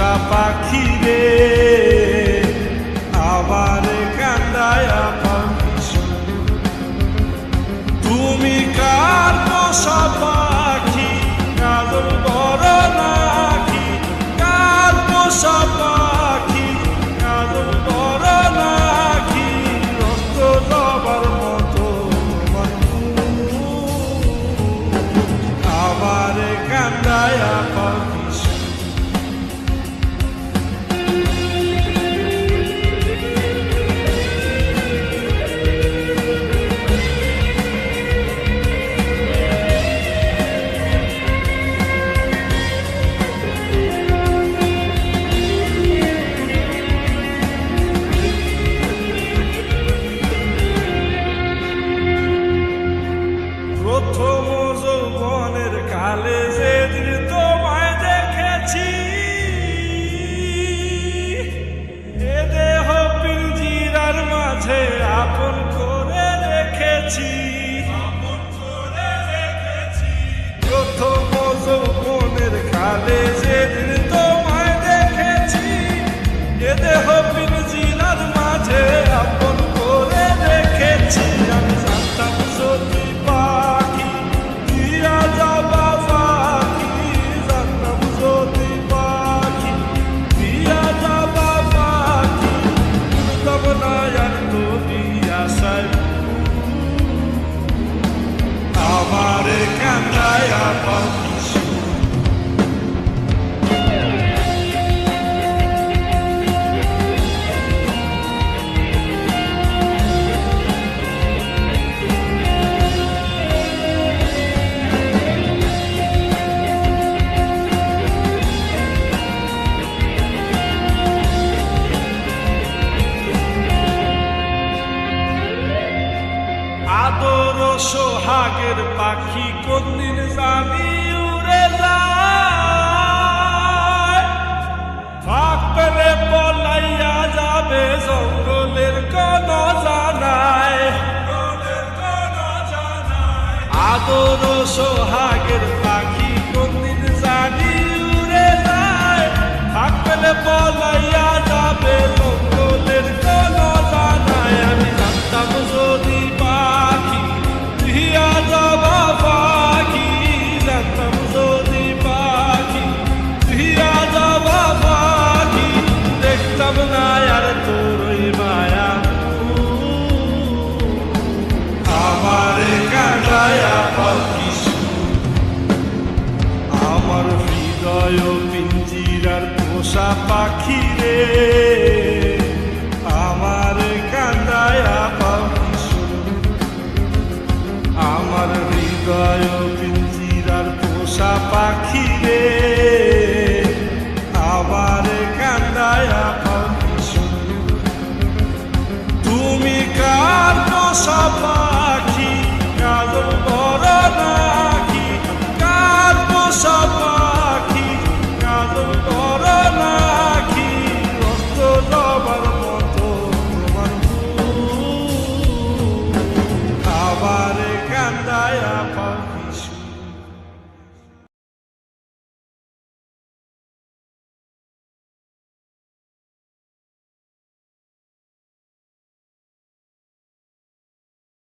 পোষা পাখি রে আমার কান্দায়া পাখি তুমি কার পোষা পাখি কাজল বড় নাকি কার পোষা পাখি কাজল বড় নাকি রক্ত জবার মতো আমার কান্দায়া পাখি প্রথম যৌবনের কালে যেদিন তোমায় দেখেছি এ দেহ পিঞ্জিরার মাঝে আপন করে রেখেছি প্রথম যৌবনের কালে যেদিন তোমায় দেখেছি এ দেহ পিঞ্জিরার মাঝে আপন করে রেখেছি আমি জানতাম যদি আমার কান্দায়া পাখি আদর সোহাগের পাখি কোনদিন জানি উড়ে যায় ফাঁক পেলে পলাইয়া যাবে জঙ্গলের কোন জানায় আদর সোহাগের পাখি কোনদিন জানি উড়ে যায় ফাঁক পেলে পলাইয়া যাবে জঙ্গলের কোন জানায় আমি জানতাম যদি আমার হৃদয় পিঞ্জিরার পোষা পাখি রে আমার কান্দায়া পাখি আমার হৃদয় পিঞ্জিরার পোষা পাখি রে আমার কান্দায়া পাখি তুমি কার পোষা পাখি কাজল বড় নাকি কার পোষা পাখি কাজল বড় নাকি রক্ত জবার মতো আমার কান্দায়া পাখি